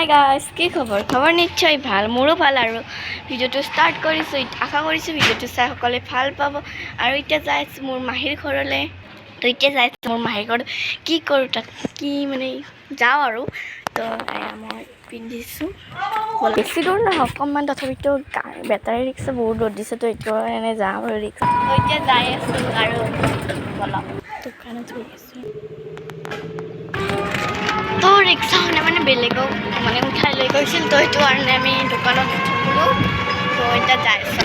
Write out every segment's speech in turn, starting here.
Hi guys, কি খবৰ? খবৰ নিশ্চয় ভাল, মোৰো ভাল। আৰু ভিডিঅ'টো ষ্টাৰ্ট কৰিছোঁ। আশা কৰিছোঁ ভিডিঅ'টো চাই সকলোৱে ভাল পাব। আৰু এতিয়া যাই আছোঁ মোৰ মাহীৰ ঘৰলৈ। তো এতিয়া যাই আছোঁ মোৰ মাহীৰ ঘৰত। কি কৰোঁ তাত কি মানে যাওঁ আৰু। তো মই পিন্ধিছোঁ, বেছি দূৰ নহয় অকণমান, তথাপিতো বেটাৰী ৰিক্সা বহুত দূৰ দিছে। তো এইটো এনে যাওঁ আৰু ৰিক্সা। তো এতিয়া যাই আছোঁ আৰু অলপ দোকানত গৈ আছোঁ। তো ৰিক্সাখনে মানে বেলেগক মানে উঠাই লৈ গৈছিল। তো সেইটো কাৰণে আমি দোকানত থলোঁ। তো এতিয়া যাই আছোঁ।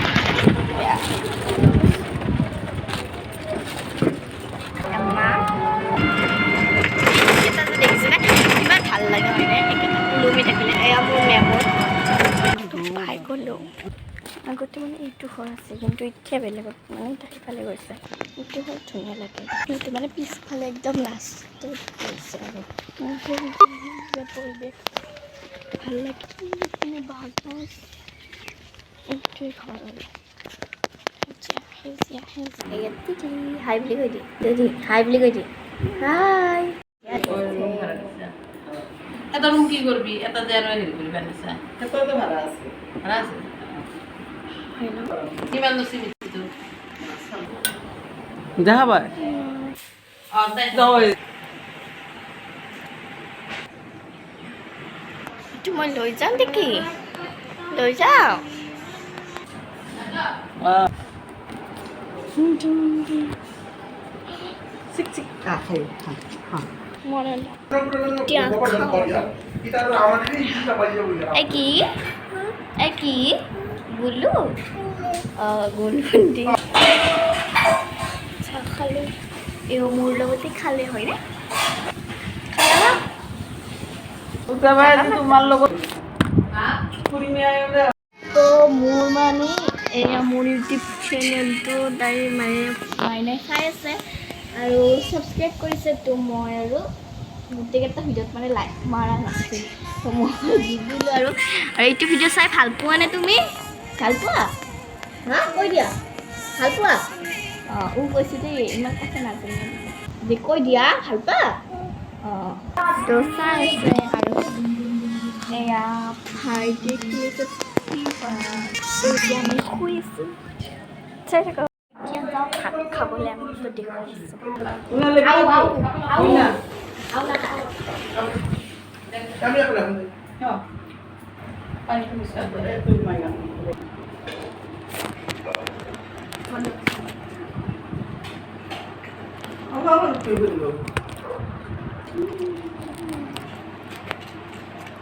দেখিছেনে কিমান ভাল লাগে হয়নে? একেটা ওলমি থাকিলে। এয়া মোৰ মেমৰ পাই গ'লোঁ। আগতে মানে এইটো ঘৰ আছে, কিন্তু এতিয়া বেলেগত মানে সিফালে গৈছে। এইটো ঘৰ ধুনীয়া লাগে, কিন্তু মানে পিছফালে একদম লাষ্টত গৈছে আৰু পৰিৱেশ ভাল লাগে। বাগছ এইটোৱে ঘৰ আৰু হাই বুলি কৈ দিয়ে, হাই বুলি কৈ দিয়ে, হাই। এটা রুম কি করবি? এটা যে আরো হেৰি কৰি বানিছা। সেইটো ভাড়া আছে। ভাড়া আছে? হেল্ল' কিমান লৈছে মিস্ত্ৰীটো? দেখা পায় এইটো মই লৈ যাম নেকি? লৈ যাওঁ। চিক চিক আহে মনে এতিয়া কি কি গুলু গুলুন্দি চাহ খালে। এও মোৰ লগতে খালে হয়নে? তোমাৰ লগত তো মোৰ মানে এয়া মোৰ ইউটিউব চেনেলটো তাই মাইনাই চাই আছে আৰু ছাবস্ক্ৰাইব কৰিছে। তো মই আৰু গোটেইকেইটা ভিডিঅ'ত মানে লাইক মাৰা নাছিল। তো মই দি দিলোঁ আৰু এইটো ভিডিঅ' চাই ভাল পোৱানে তুমি? ভাল পোৱা? হা কৈ দিয়া, ভাল পোৱা? অঁ কৈছোঁ দেই, ইমান কথা নাজানো যে কৈ দিয়া ভাল পোৱা। অঁ তো চাই আছে আৰু এয়া ভাইটি খেলিছে। এতিয়া আমি শুই আছোঁ। চাই থাকক। এতিয়া যাওঁ ভাত খাবলৈ, আমি তো দেখুৱাইছোঁ।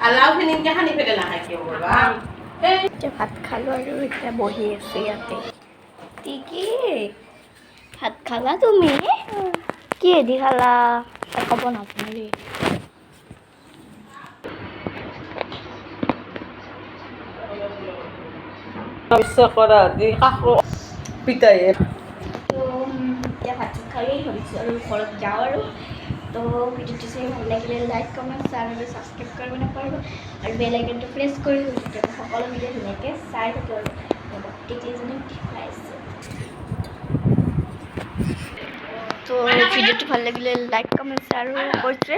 আলাওখিনি সানি পেলাই নাখায় কিয় বাবা? এতিয়া ভাত খালোঁ আৰু এতিয়া বহি আছোঁ ইয়াতে। কি ভাত খালা তুমি? কিহেদি খালা? ক'ব নাজানো দেই। ইচ্ছা কৰা দি কাকো পিতাই তো এতিয়া ভাত খাই ভাবিছোঁ আৰু ঘৰত যাওঁ আৰু। তো ভিডিঅ'টো চাই ভাল লাগিলে লাইক কমেণ্ট শ্বেয়াৰ আৰু ছাবস্ক্ৰাইব কৰিব নাপাহৰিব। আৰু বেল আইকনটো প্ৰেছ কৰি সকলো ভিডিঅ' ধুনীয়াকৈ চাই থাকোঁ আৰু গোটেইকেইজনীক দেখুৱাই আছোঁ। তো ভিডিঅ'টো ভাল লাগিলে লাইক কমেণ্ট শ্বেয়াৰ আৰু কৈছে।